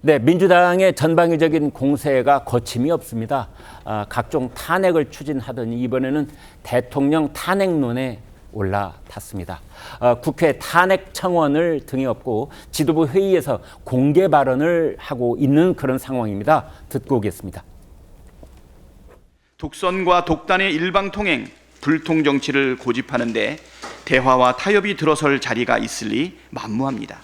네, 민주당의 전방위적인 공세가 거침이 없습니다. 각종 탄핵을 추진하더니 이번에는 대통령 탄핵론에 올라탔습니다. 국회 탄핵 청원을 등에 업고 지도부 회의에서 공개 발언을 하고 있는 그런 상황입니다. 듣고 오겠습니다. 독선과 독단의 일방통행, 불통정치를 고집하는데 대화와 타협이 들어설 자리가 있으리 만무합니다.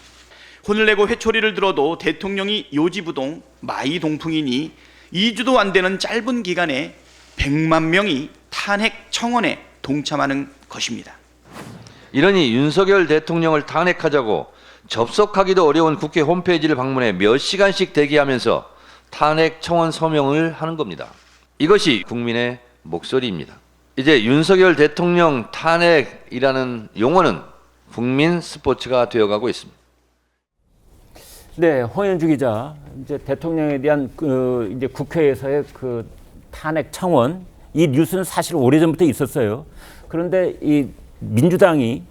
혼을 내고 회초리를 들어도 대통령이 요지부동 마이동풍이니 2주도 안 되는 짧은 기간에 100만 명이 탄핵 청원에 동참하는 것입니다. 이러니 윤석열 대통령을 탄핵하자고 접속하기도 어려운 국회 홈페이지를 방문해 몇 시간씩 대기하면서 탄핵 청원 서명을 하는 겁니다. 이것이 국민의 목소리입니다. 이제 윤석열 대통령 탄핵이라는 용어는 국민 스포츠가 되어가고 있습니다. 네, 홍현주 기자, 이제 대통령에 대한 이제 국회에서의 그 탄핵 청원, 이 뉴스는 사실 오래전부터 있었어요. 그런데 이 민주당이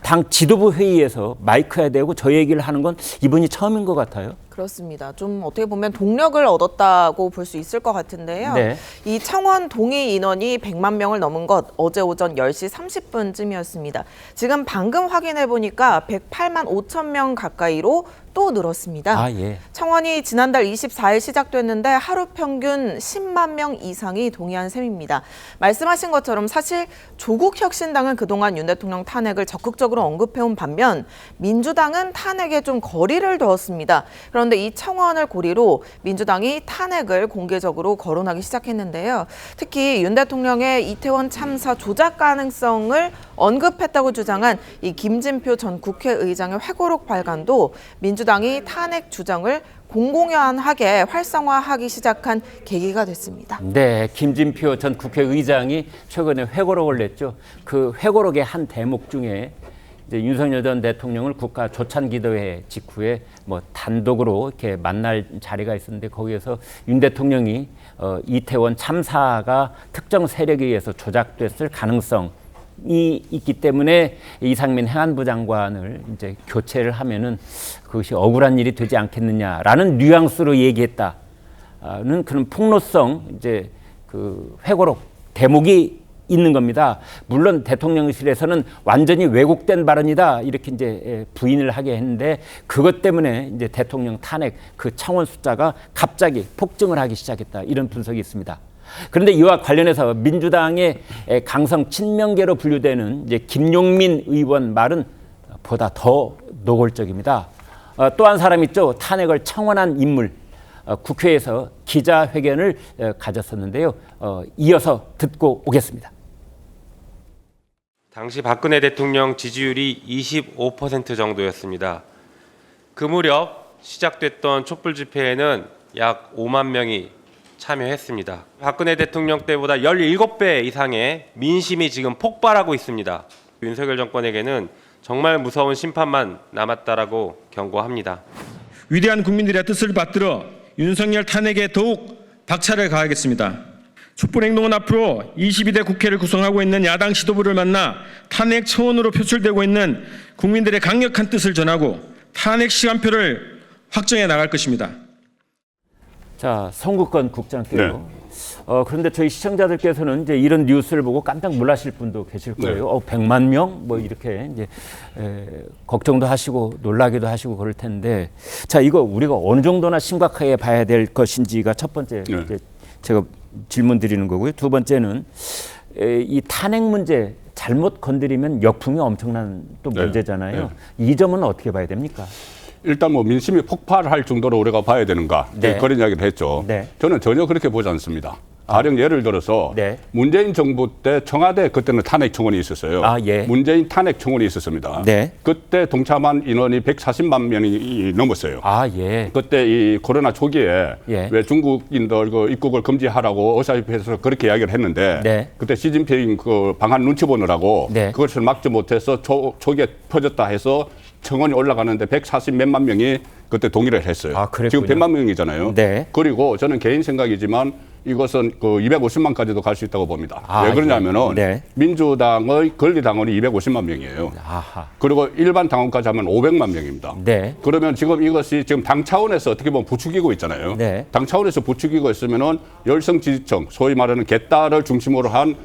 당 지도부 회의에서 마이크에 대고 저 얘기를 하는 건 이번이 처음인 것 같아요. 그렇습니다. 좀 어떻게 보면 동력을 얻었다고 볼 수 있을 것 같은데요. 네. 이 청원 동의 인원이 100만 명을 넘은 것 어제 오전 10시 30분쯤이었습니다. 지금 방금 확인해 보니까 108만 5천 명 가까이로 또 늘었습니다. 예. 청원이 지난달 24일 시작됐는데 하루 평균 10만 명 이상이 동의한 셈입니다. 말씀하신 것처럼 사실 조국 혁신당은 그동안 윤 대통령 탄핵을 적극적으로 언급해온 반면 민주당은 탄핵에 좀 거리를 두었습니다. 그런데 이 청원을 고리로 민주당이 탄핵을 공개적으로 거론하기 시작했는데요. 특히 윤 대통령의 이태원 참사 조작 가능성을 언급했다고 주장한 이 김진표 전 국회의장의 회고록 발간도 민주당이 탄핵 주장을 공공연하게 활성화하기 시작한 계기가 됐습니다. 네, 김진표 전 국회의장이 최근에 회고록을 냈죠. 그 회고록의 한 대목 중에 이제 윤석열 전 대통령을 국가 조찬기도회 직후에 뭐 단독으로 이렇게 만날 자리가 있었는데 거기에서 윤 대통령이 이태원 참사가 특정 세력에 의해서 조작됐을 가능성이 있기 때문에 이상민 행안부 장관을 이제 교체를 하면은 그것이 억울한 일이 되지 않겠느냐라는 뉘앙스로 얘기했다는 그런 폭로성 이제 그 회고록 대목이 있는 겁니다. 물론 대통령실에서는 완전히 왜곡된 발언이다 이렇게 이제 부인을 하게 했는데 그것 때문에 이제 대통령 탄핵 그 청원 숫자가 갑자기 폭증을 하기 시작했다 이런 분석이 있습니다. 그런데 이와 관련해서 민주당의 강성 친명계로 분류되는 이제 김용민 의원 말은 보다 더 노골적입니다. 또 한 사람 있죠. 탄핵을 청원한 인물. 국회에서 기자회견을 가졌었는데요. 이어서 듣고 오겠습니다. 당시 박근혜 대통령 지지율이 25% 정도였습니다. 그 무렵 시작됐던 촛불 집회에는 약 5만 명이 참여했습니다. 박근혜 대통령 때보다 17배 이상의 민심이 지금 폭발하고 있습니다. 윤석열 정권에게는 정말 무서운 심판만 남았다라고 경고합니다. 위대한 국민들의 뜻을 받들어 윤석열 탄핵에 더욱 박차를 가하겠습니다. 촛불행동은 앞으로 22대 국회를 구성하고 있는 야당 지도부를 만나 탄핵 청원으로 표출되고 있는 국민들의 강력한 뜻을 전하고 탄핵 시간표를 확정해 나갈 것입니다. 자, 송국건 국장께요. 네. 그런데 저희 시청자들께서는 이제 이런 뉴스를 보고 깜짝 놀라실 분도 계실 거예요. 네. 100만 명? 뭐 이렇게 이제 걱정도 하시고 놀라기도 하시고 그럴 텐데 자, 이거 우리가 어느 정도나 심각하게 봐야 될 것인지가 첫 번째 네. 이제 제가 질문 드리는 거고요. 두 번째는 이 탄핵 문제 잘못 건드리면 역풍이 엄청난 또 문제잖아요. 네. 이 점은 어떻게 봐야 됩니까? 일단 뭐 민심이 폭발할 정도로 우리가 봐야 되는가 네. 그런 이야기를 했죠. 네. 저는 전혀 그렇게 보지 않습니다. 가령 예를 들어서 네. 문재인 정부 때 청와대 그때는 탄핵 청원이 있었어요. 예. 문재인 탄핵 청원이 있었습니다. 네. 그때 동참한 인원이 140만 명이 넘었어요. 예. 그때 이 코로나 초기에 왜 중국인들 그 입국을 금지하라고 의사협회에서 그렇게 이야기를 했는데 네. 그때 시진핑 그 방한 눈치 보느라고 네. 그것을 막지 못해서 초기에 퍼졌다 해서 청원이 올라가는데 140 몇만 명이 그때 동의를 했어요. 지금 100만 명이잖아요. 네. 그리고 저는 개인 생각이지만 이것은 그 250만까지도 갈 수 있다고 봅니다. 아, 왜 그러냐면은 네. 민주당의 권리당원이 250만 명이에요. 아하. 그리고 일반 당원까지 하면 500만 명입니다. 네. 그러면 지금 이것이 지금 당 차원에서 어떻게 보면 부추기고 있잖아요. 네. 당 차원에서 부추기고 있으면은 열성 지지층, 소위 말하는 개딸을 중심으로 한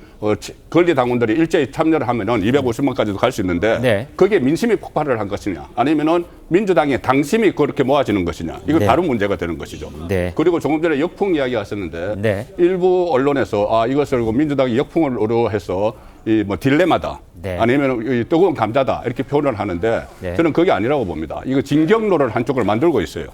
권리당원들이 일제히 참여를 하면은 250만까지도 갈 수 있는데 네. 그게 민심이 폭발을 한 것이냐, 아니면은 민주당의 당심이 그렇게 모아지는 것이냐, 이거 네. 다른 문제가 되는 것이죠. 네. 그리고 조금 전에 역풍 이야기가 있었는데 네. 일부 언론에서 이것을 민주당이 역풍을 의도해서 이 뭐 딜레마다, 네. 아니면 이 뜨거운 감자다 이렇게 표현을 하는데 네. 저는 그게 아니라고 봅니다. 이거 진격로를 한쪽을 만들고 있어요.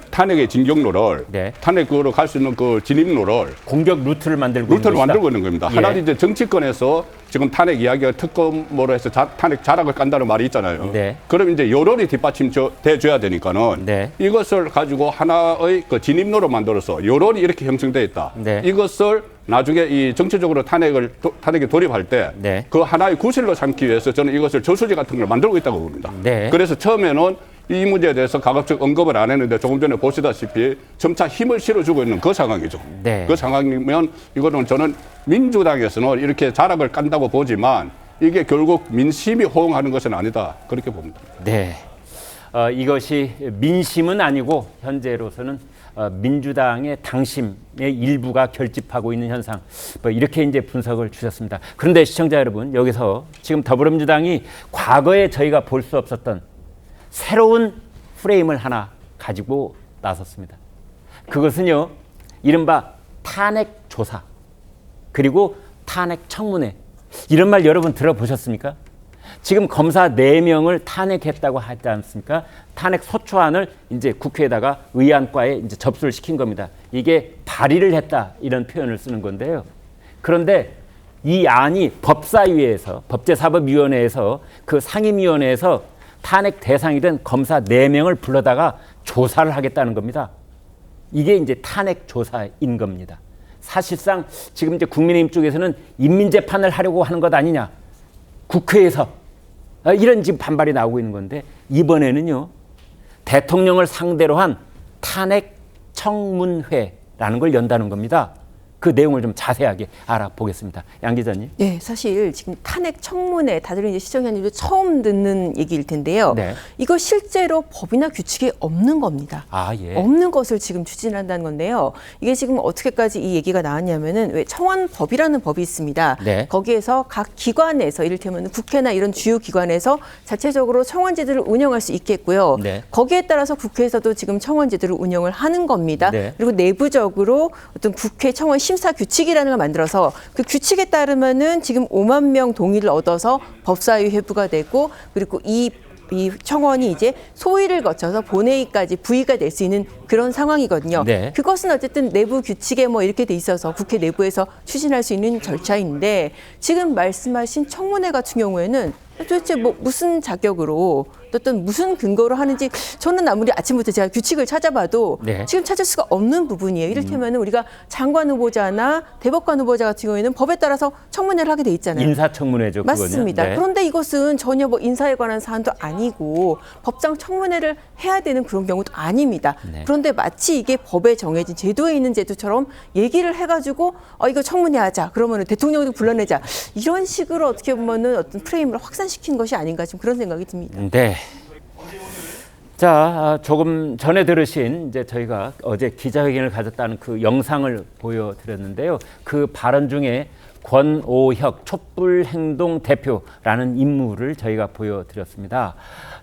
탄핵의 진격로를, 네. 탄핵으로 갈 수 있는 그 진입로를, 공격 루트를 만들고 루트를 있는 것이다. 만들고 있는 겁니다. 예. 하나 이제 정치권에서 지금 탄핵 이야기가 특검으로 해서 탄핵 자락을 깐다는 말이 있잖아요. 네. 그럼 이제 여론이 뒷받침돼 줘야 되니까는 네. 이것을 가지고 하나의 그 진입로로 만들어서 여론이 이렇게 형성돼 있다. 네. 이것을 나중에 이 정치적으로 탄핵에 돌입할 때 네. 그 하나의 구실로 삼기 위해서 저는 이것을 저수지 같은 걸 만들고 있다고 봅니다. 네. 그래서 처음에는 이 문제에 대해서 가급적 언급을 안 했는데 조금 전에 보시다시피 점차 힘을 실어주고 있는 그 상황이죠. 네. 그 상황이면 이거는 저는 민주당에서는 이렇게 자락을 깐다고 보지만 이게 결국 민심이 호응하는 것은 아니다. 그렇게 봅니다. 네. 이것이 민심은 아니고 현재로서는 민주당의 당심의 일부가 결집하고 있는 현상, 이렇게 이제 분석을 주셨습니다. 그런데 시청자 여러분, 여기서 지금 더불어민주당이 과거에 저희가 볼 수 없었던 새로운 프레임을 하나 가지고 나섰습니다. 그것은요, 이른바 탄핵 조사, 그리고 탄핵 청문회, 이런 말 여러분 들어보셨습니까? 지금 검사 4명을 탄핵했다고 하지 않습니까? 탄핵 소추안을 이제 국회에다가 의안과에 이제 접수를 시킨 겁니다. 이게 발의를 했다, 이런 표현을 쓰는 건데요. 그런데 이 안이 법사위에서, 법제사법위원회에서, 그 상임위원회에서 탄핵 대상이 된 검사 4명을 불러다가 조사를 하겠다는 겁니다. 이게 이제 탄핵 조사인 겁니다. 사실상 지금 이제 국민의힘 쪽에서는 인민재판을 하려고 하는 것 아니냐, 국회에서 이런 지금 반발이 나오고 있는 건데, 이번에는요, 대통령을 상대로 한 탄핵 청문회라는 걸 연다는 겁니다. 그 내용을 좀 자세하게 알아보겠습니다. 양 기자님. 네, 사실 지금 탄핵 청문회 다들 이제 시청자님도 처음 듣는 얘기일 텐데요. 네. 이거 실제로 법이나 규칙에 없는 겁니다. 예. 없는 것을 지금 추진한다는 건데요. 이게 지금 어떻게까지 이 얘기가 나왔냐면은 왜 청원법이라는 법이 있습니다. 네. 거기에서 각 기관에서 이를테면 국회나 이런 주요 기관에서 자체적으로 청원제도를 운영할 수 있겠고요. 네. 거기에 따라서 국회에서도 지금 청원제도를 운영을 하는 겁니다. 네. 그리고 내부적으로 어떤 국회 청원 심사 규칙이라는 걸 만들어서 그 규칙에 따르면은 지금 5만 명 동의를 얻어서 법사위 회부가 되고, 그리고 이 청원이 이제 소위를 거쳐서 본회의까지 부의가 될 수 있는 그런 상황이거든요. 네. 그것은 어쨌든 내부 규칙에 뭐 이렇게 돼 있어서 국회 내부에서 추진할 수 있는 절차인데, 지금 말씀하신 청문회 같은 경우에는 도대체 뭐 무슨 자격으로, 어떤 무슨 근거로 하는지 저는 아무리 아침부터 제가 규칙을 찾아봐도 네. 지금 찾을 수가 없는 부분이에요. 이를테면 우리가 장관 후보자나 대법관 후보자 같은 경우에는 법에 따라서 청문회를 하게 돼 있잖아요. 인사청문회죠. 그거는. 맞습니다. 네. 그런데 이것은 전혀 뭐 인사에 관한 사안도 아니고 법상 청문회를 해야 되는 그런 경우도 아닙니다. 네. 그런데 마치 이게 법에 정해진 제도에 있는 제도처럼 얘기를 해가지고 이거 청문회 하자, 그러면은 대통령도 불러내자, 이런 식으로 어떻게 보면은 어떤 프레임을 확산시킨 것이 아닌가, 지금 그런 생각이 듭니다. 네. 자, 조금 전에 들으신 이제 저희가 어제 기자회견을 가졌다는 그 영상을 보여드렸는데요. 그 발언 중에 권오혁 촛불행동 대표라는 인물을 저희가 보여드렸습니다.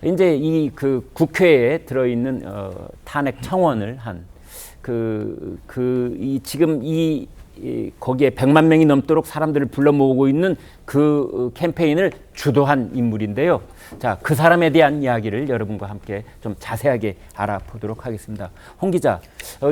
이제 이 그 국회에 들어있는 탄핵 청원을 한 지금 거기에 100만 명이 넘도록 사람들을 불러 모으고 있는 그 캠페인을 주도한 인물인데요. 자, 그 사람에 대한 이야기를 여러분과 함께 좀 자세하게 알아보도록 하겠습니다. 홍 기자,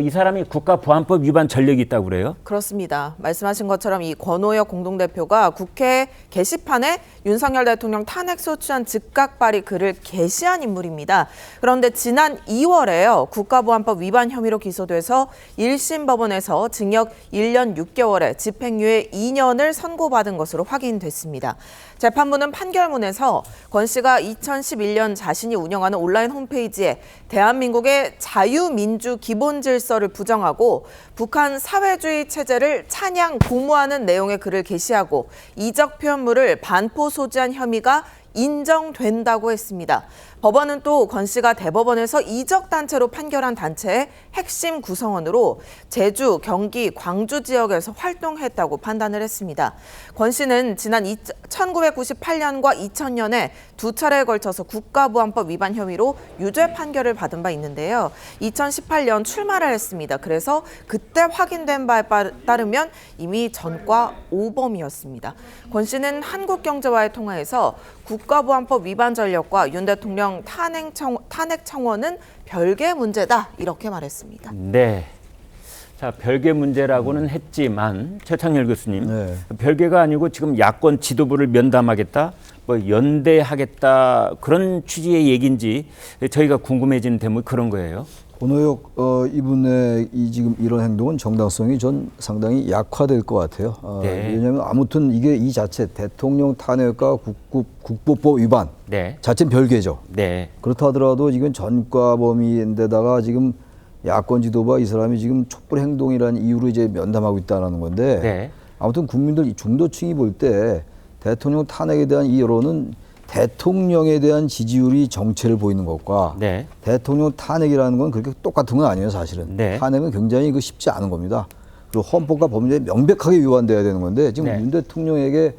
이 사람이 국가보안법 위반 전력이 있다고 그래요? 그렇습니다. 말씀하신 것처럼 이 권오혁 공동대표가 국회 게시판에 윤석열 대통령 탄핵 소추안 즉각 발의 글을 게시한 인물입니다. 그런데 지난 2월에요. 국가보안법 위반 혐의로 기소돼서 1심 법원에서 징역 1년 6개월에 집행유예 2년을 선고받은 것으로 확인됐습니다. 재판부는 판결문에서 권 씨가 2011년 자신이 운영하는 온라인 홈페이지에 대한민국의 자유민주 기본질서를 부정하고 북한 사회주의 체제를 찬양 공모하는 내용의 글을 게시하고 이적 표현물을 반포 소지한 혐의가 인정된다고 했습니다. 법원은 또 권 씨가 대법원에서 이적 단체로 판결한 단체의 핵심 구성원으로 제주, 경기, 광주 지역에서 활동했다고 판단을 했습니다. 권 씨는 지난 1998년과 2000년에 두 차례에 걸쳐서 국가보안법 위반 혐의로 유죄 판결을 받은 바 있는데요. 2018년 출마를 했습니다. 그래서 그때 확인된 바에 따르면 이미 전과 5범이었습니다. 권 씨는 한국경제와의 통화에서 국가보안법 위반 전력과 윤 대통령 탄핵 청원은 별개 문제다 이렇게 말했습니다. 네. 자, 별개 문제라고는 했지만 최창렬 교수님, 별개가 아니고 지금 야권 지도부를 면담하겠다, 뭐 연대하겠다 그런 취지의 얘기인지 저희가 궁금해지는 대목이 그런 거예요. 권오혁 이분의 지금 이런 행동은 정당성이 전 상당히 약화될 것 같아요. 네. 왜냐하면 아무튼 이게 이 자체 대통령 탄핵과 국보법 위반 자체는 별개죠. 네. 그렇다 하더라도 지금 전과범위인데다가 지금 야권 지도부와 이 사람이 지금 촛불 행동이라는 이유로 이제 면담하고 있다는 건데 아무튼 국민들 중도층이 볼 때 대통령 탄핵에 대한 이 여론은 대통령에 대한 지지율이 정체를 보이는 것과 대통령 탄핵이라는 건 그렇게 똑같은 건 아니에요, 사실은. 탄핵은 굉장히 쉽지 않은 겁니다. 그리고 헌법과 법률에 명백하게 위반돼야 되는 건데 지금 윤 대통령에게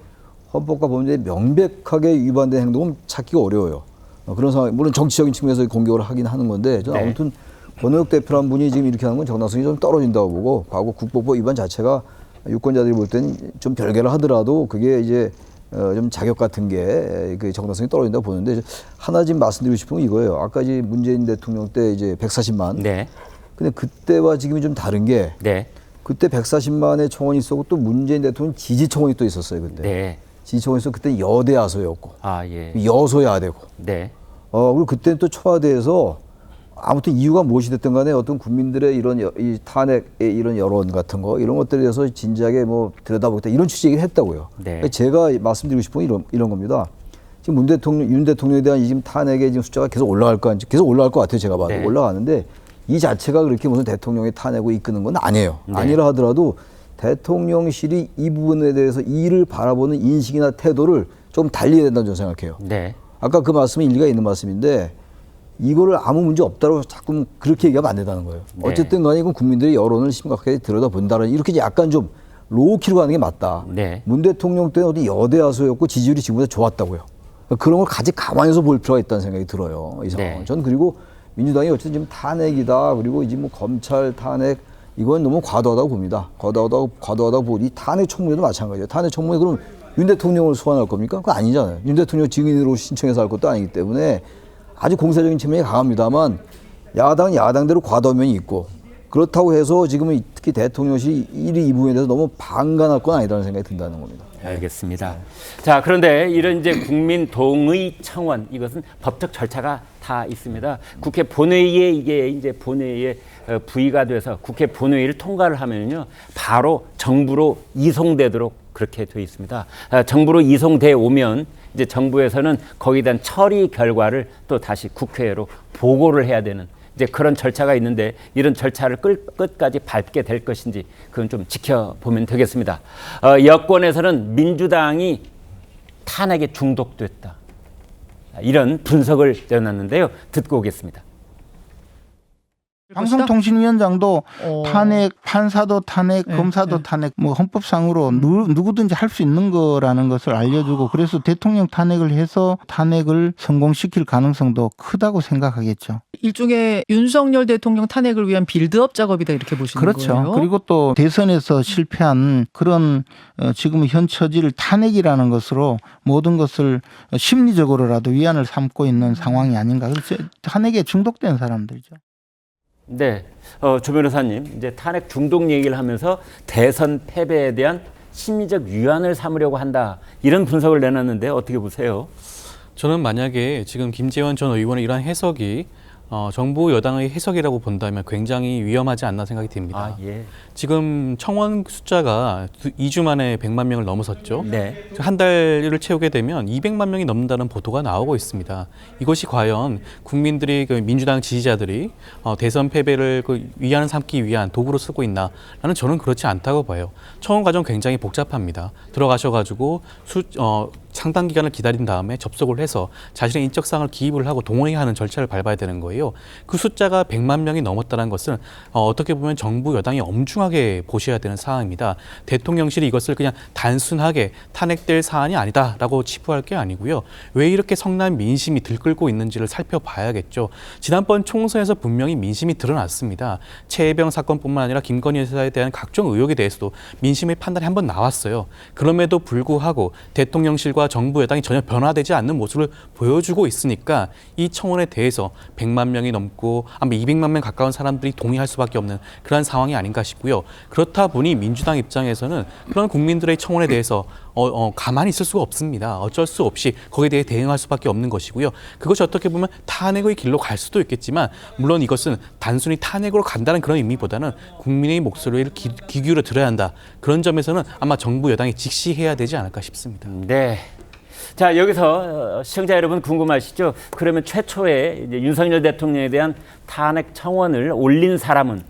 헌법과 법률에 명백하게 위반된 행동은 찾기가 어려워요. 그런 상황, 물론 정치적인 측면에서 공격을 하긴 하는 건데 저는 아무튼 권오혁 대표란 분이 지금 이렇게 하는 건 정당성이 좀 떨어진다고 보고 과거 국보법 위반 자체가 유권자들이 볼 때는 좀 별개를 하더라도 그게 이제 좀 자격 같은 게 그 정당성이 떨어진다고 보는데 하나 지금 말씀드리고 싶은 건 이거예요. 아까 이제 문재인 대통령 때 이제 140만. 근데 그때와 지금이 좀 다른 게 그때 140만의 청원이 있었고 또 문재인 대통령 지지 청원이 또 있었어요. 그때. 지지 청원이 있었고 그때 여대 야소였고 여소야되고. 그리고 그때는 또 청와대에서 아무튼 이유가 무엇이 됐든 간에 어떤 국민들의 이런 이 탄핵의 이런 여론 같은 거 이런 것들에 대해서 진지하게 뭐 들여다보겠다 이런 취지 얘기를 했다고요. 제가 말씀드리고 싶은 건 이런 겁니다. 지금 윤 대통령에 대한 지금 탄핵의 지금 숫자가 계속 올라갈 것 같아요. 제가 봐도 올라가는데 이 자체가 그렇게 무슨 대통령의 탄핵을 이끄는 건 아니에요. 아니라 하더라도 대통령실이 이 부분에 대해서 이를 바라보는 인식이나 태도를 좀 달리해야 된다고 저는 생각해요. 아까 그 말씀은 일리가 있는 말씀인데 이거를 아무 문제 없다고 자꾸 그렇게 얘기하면 안 된다는 거예요. 어쨌든 간에 이건 국민들의 여론을 심각하게 들여다본다는 이렇게 약간 좀 로우키로 가는 게 맞다. 문 대통령 때는 어디 여대 야소였고 지지율이 지금보다 좋았다고요. 그런 걸 같이 감안해서 볼 필요가 있다는 생각이 들어요. 이 상황은. 전 그리고 민주당이 어쨌든 지금 탄핵이다. 그리고 이제 뭐 검찰 탄핵 이건 너무 과도하다고 봅니다. 과도하다고 보고 이 탄핵 청문회도 마찬가지예요. 탄핵 청문회 그럼 윤 대통령을 소환할 겁니까? 그거 아니잖아요. 윤 대통령 증인으로 신청해서 할 것도 아니기 때문에 아주 공세적인 측면이 강합니다만 야당은 야당대로 과도면이 있고 그렇다고 해서 지금은 특히 대통령실이 이 부분에 대해서 너무 방관할 건 아니라는 생각이 든다는 겁니다. 알겠습니다. 자, 그런데 이런 이제 국민 동의 청원 이것은 법적 절차가 다 있습니다. 국회 본회의에 이게 이제 본회의에 부의가 돼서 국회 본회의를 통과를 하면요 바로 정부로 이송되도록 그렇게 되어 있습니다. 정부로 이송돼 오면 이제 정부에서는 거기에 대한 처리 결과를 또 다시 국회로 보고를 해야 되는 이제 그런 절차가 있는데 이런 절차를 끝까지 밟게 될 것인지 그건 좀 지켜보면 되겠습니다. 여권에서는 민주당이 탄핵에 중독됐다. 이런 분석을 내놨는데요. 듣고 오겠습니다. 방송통신위원장도 탄핵, 판사도 탄핵, 검사도 탄핵, 뭐 헌법상으로 누구든지 할 수 있는 거라는 것을 알려주고 그래서 대통령 탄핵을 해서 탄핵을 성공시킬 가능성도 크다고 생각하겠죠. 일종의 윤석열 대통령 탄핵을 위한 빌드업 작업이다 이렇게 보시는 거예요? 그렇죠. 그리고 또 대선에서 실패한 그런 지금 현 처지를 탄핵이라는 것으로 모든 것을 심리적으로라도 위안을 삼고 있는 상황이 아닌가. 그래서 탄핵에 중독된 사람들이죠. 네, 조 변호사님 이제 탄핵 중독 얘기를 하면서 대선 패배에 대한 심리적 위안을 삼으려고 한다 이런 분석을 내놨는데 어떻게 보세요? 저는 만약에 지금 김재원 전 의원의 이러한 해석이 정부 여당의 해석이라고 본다면 굉장히 위험하지 않나 생각이 듭니다. 아, 예. 지금 청원 숫자가 2주 만에 100만 명을 넘어섰죠. 네. 한 달을 채우게 되면 200만 명이 넘는다는 보도가 나오고 있습니다. 이것이 과연 국민들이 그 민주당 지지자들이 대선 패배를 위안을 삼기 위한 도구로 쓰고 있나라는 저는 그렇지 않다고 봐요. 청원 과정 굉장히 복잡합니다. 들어가셔가지고 상당 기간을 기다린 다음에 접속을 해서 자신의 인적사항을 기입을 하고 동의하는 절차를 밟아야 되는 거예요. 그 숫자가 100만 명이 넘었다는 것은 어떻게 보면 정부 여당이 엄중하게 보셔야 되는 사항입니다. 대통령실이 이것을 그냥 단순하게 탄핵될 사안이 아니다라고 치부할 게 아니고요. 왜 이렇게 성난 민심이 들끓고 있는지를 살펴봐야겠죠. 지난번 총선에서 분명히 민심이 드러났습니다. 최혜병 사건뿐만 아니라 김건희 여사에 대한 각종 의혹에 대해서도 민심의 판단이 한번 나왔어요. 그럼에도 불구하고 대통령실과 정부 여당이 전혀 변화되지 않는 모습을 보여주고 있으니까 이 청원에 대해서 100만 명이 넘고 아마 200만 명 가까운 사람들이 동의할 수밖에 없는 그런 상황이 아닌가 싶고요. 그렇다 보니 민주당 입장에서는 그런 국민들의 청원에 대해서 가만히 있을 수가 없습니다. 어쩔 수 없이 거기에 대해 대응할 수밖에 없는 것이고요. 그것이 어떻게 보면 탄핵의 길로 갈 수도 있겠지만 물론 이것은 단순히 탄핵으로 간다는 그런 의미보다는 국민의 목소리를 귀 기울여 들어야 한다. 그런 점에서는 아마 정부 여당이 직시해야 되지 않을까 싶습니다. 네. 자, 여기서 시청자 여러분 궁금하시죠? 그러면 최초에 이제 윤석열 대통령에 대한 탄핵 청원을 올린 사람은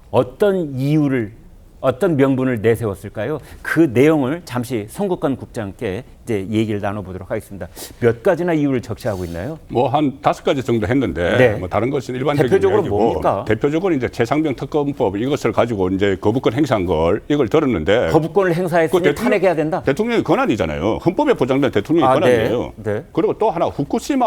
어떤 이유를, 어떤 명분을 내세웠을까요? 그 내용을 잠시 송국건 국장께 이제 얘기를 나눠보도록 하겠습니다. 몇 가지나 이유를 적시하고 있나요? 뭐 한 5가지 정도 했는데 네. 뭐 다른 것은 일반적인 대표적으로 이야기고, 뭡니까? 대표적으로 이제 최상병 특검법 이것을 가지고 이제 거부권 행사한 걸 이걸 들었는데 거부권을 행사했으니 탄핵해야 된다? 대통령의 권한이잖아요. 헌법에 보장된 대통령의 권한이에요. 네. 네. 그리고 또 하나 후쿠시마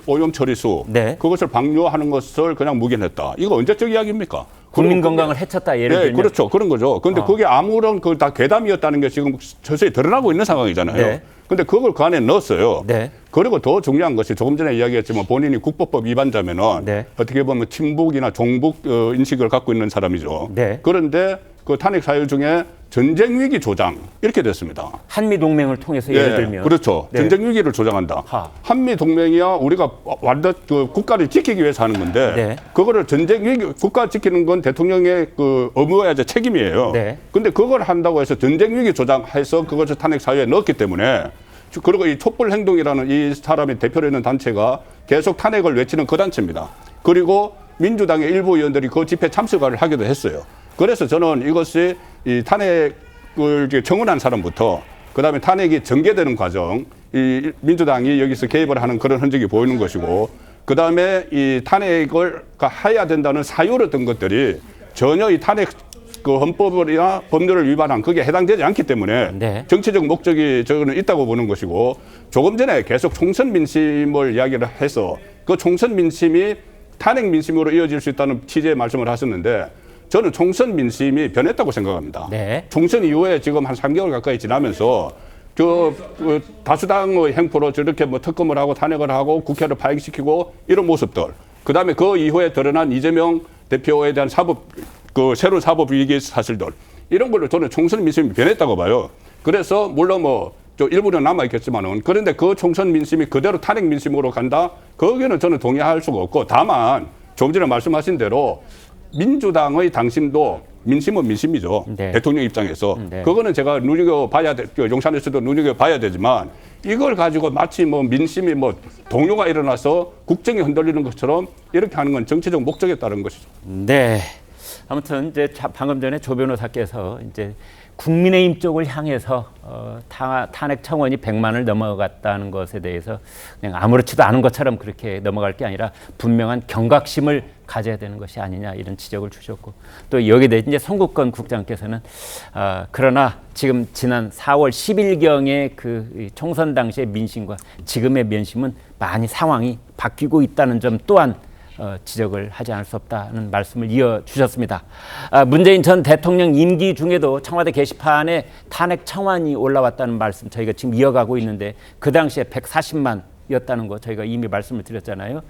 오염 처리수 네. 그것을 방류하는 것을 그냥 무기했다. 이거 언제적 이야기입니까? 국민 건강을 해쳤다 예를 네, 들면. 그렇죠. 그런 거죠. 그런데 그게 아무런 그 다 괴담이었다는 게 지금 서서히 드러나고 있는 상황이잖아요. 네. 근데 그걸 그 안에 넣었어요. 네. 그리고 더 중요한 것이 조금 전에 이야기했지만 본인이 국보법 위반자면은 네. 어떻게 보면 친북이나 종북 인식을 갖고 있는 사람이죠. 네. 그런데 그 탄핵 사유 중에 전쟁 위기 조장 이렇게 됐습니다. 한미 동맹을 통해서 예를 들면 그렇죠. 네. 전쟁 위기를 조장한다. 한미 동맹이야 우리가 완전 그 국가를 지키기 위해서 하는 건데 네. 그거를 전쟁 위기 국가 지키는 건 대통령의 그 의무야제 책임이에요. 네. 근데 그걸 한다고 해서 전쟁 위기 조장해서 그것을 탄핵 사유에 넣었기 때문에 그리고 이 촛불 행동이라는 이 사람이 대표로 있는 단체가 계속 탄핵을 외치는 그 단체입니다. 그리고 민주당의 일부 의원들이 그 집회 참석을 하기도 했어요. 그래서 저는 이것이 이 탄핵을 청원한 사람부터 그다음에 탄핵이 전개되는 과정, 이 민주당이 여기서 개입을 하는 그런 흔적이 보이는 것이고, 그다음에 이 탄핵을 해야 된다는 사유를 든 것들이 전혀 이 탄핵 그 헌법이나 법률을 위반한 그게 해당되지 않기 때문에 네. 정치적 목적이 저거는 있다고 보는 것이고, 조금 전에 계속 총선 민심을 이야기를 해서 그 총선 민심이 탄핵 민심으로 이어질 수 있다는 취지의 말씀을 하셨는데, 저는 총선 민심이 변했다고 생각합니다. 네. 총선 이후에 지금 한 3개월 가까이 지나면서 그 다수당의 행포로 저렇게 뭐 특검을 하고 탄핵을 하고 국회를 파행시키고 이런 모습들, 그다음에 그 이후에 드러난 이재명 대표에 대한 새로운 사법 위기 사실들, 이런 걸로 저는 총선 민심이 변했다고 봐요. 그래서 물론 뭐 일부는 남아 있겠지만은, 그런데 그 총선 민심이 그대로 탄핵 민심으로 간다? 거기는 저는 동의할 수가 없고, 다만 좀 전에 말씀하신 대로 민주당의 당심도 민심은 민심이죠. 네. 대통령 입장에서. 네. 그거는 제가 눈여겨봐야 용산에서도 눈여겨봐야 되지만, 이걸 가지고 마치 뭐 민심이 뭐 동요가 일어나서 국정이 흔들리는 것처럼 이렇게 하는 건 정치적 목적에 따른 것이죠. 네. 아무튼 이제 방금 전에 조 변호사께서 이제 국민의힘 쪽을 향해서 탄핵 청원이 100만을 넘어갔다는 것에 대해서 그냥 아무렇지도 않은 것처럼 그렇게 넘어갈 게 아니라 분명한 경각심을 가져야 되는 것이 아니냐, 이런 지적을 주셨고, 또 여기에 대해 이제 송국건 국장께서는 그러나 지금 지난 4월 10일경의 그 총선 당시의 민심과 지금의 민심은 많이 상황이 바뀌고 있다는 점 또한 지적을 하지 않을 수 없다는 말씀을 이어주셨습니다. 문재인 전 대통령 임기 중에도 청와대 게시판에 탄핵 청원이 올라왔다는 말씀 저희가 지금 이어가고 있는데, 그 당시에 140만이었다는 거 저희가 이미 말씀을 드렸잖아요.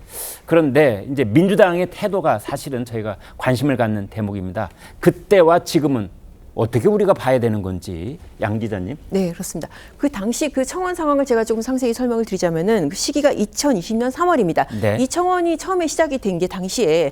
그런데 이제 민주당의 태도가 사실은 저희가 관심을 갖는 대목입니다. 그때와 지금은 어떻게 우리가 봐야 되는 건지 양 기자님. 네, 그렇습니다. 그 당시 그 청원 상황을 제가 조금 상세히 설명을 드리자면은 그 시기가 2020년 3월입니다. 네. 이 청원이 처음에 시작이 된 게 당시에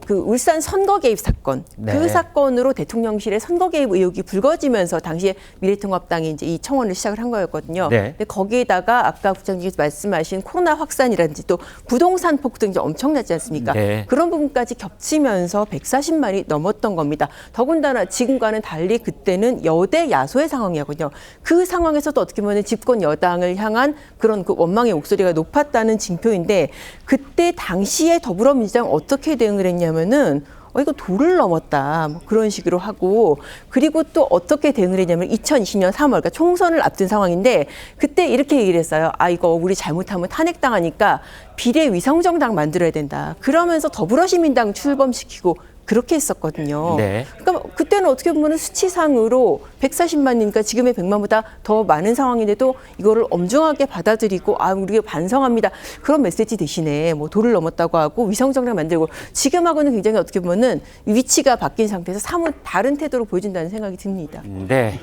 그 울산 선거 개입 사건, 네. 그 사건으로 대통령실의 선거 개입 의혹이 불거지면서 당시에 미래통합당이 이제 이 청원을 시작을 한 거였거든요. 네. 근데 거기에다가 아까 국장님께서 말씀하신 코로나 확산이라든지 또 부동산 폭등이 엄청나지 않습니까? 네. 그런 부분까지 겹치면서 140만이 넘었던 겁니다. 더군다나 지금과는 달리 그때는 여대 야소의 상황이었거든요. 그 상황에서도 어떻게 보면 집권 여당을 향한 그런 그 원망의 목소리가 높았다는 징표인데 그때 당시에 더불어민주당 어떻게 대응을 했냐면은 이거 도를 넘었다. 뭐 그런 식으로 하고 그리고 또 어떻게 대응을 했냐면 2020년 3월 그러니까 총선을 앞둔 상황인데 그때 이렇게 얘기를 했어요. 이거 우리 잘못하면 탄핵당하니까 비례위성정당 만들어야 된다. 그러면서 더불어시민당 출범시키고 그렇게 했었거든요. 네. 그러니까 그때는 어떻게 보면 수치상으로 140만이니까 지금의 100만보다 더 많은 상황인데도 이거를 엄중하게 받아들이고 우리가 반성합니다. 그런 메시지 대신에 뭐 도를 넘었다고 하고 위성정당 만들고 지금하고는 굉장히 어떻게 보면은 위치가 바뀐 상태에서 사뭇 다른 태도로 보여준다는 생각이 듭니다. 네.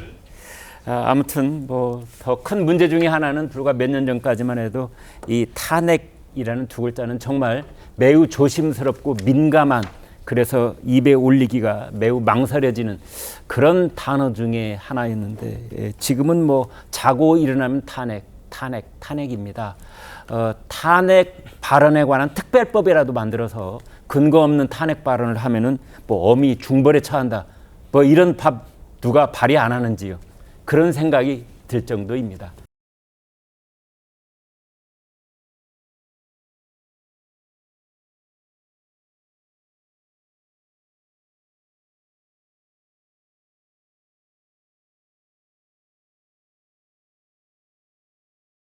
아무튼 뭐 더 큰 문제 중에 하나는 불과 몇 년 전까지만 해도 이 탄핵이라는 두 글자는 정말 매우 조심스럽고 민감한 그래서 입에 올리기가 매우 망설여지는 그런 단어 중에 하나였는데 지금은 뭐 자고 일어나면 탄핵입니다. 탄핵 발언에 관한 특별법이라도 만들어서 근거 없는 탄핵 발언을 하면은 뭐 엄히 중벌에 처한다. 뭐 이런 법 누가 발의 안 하는지요. 그런 생각이 들 정도입니다.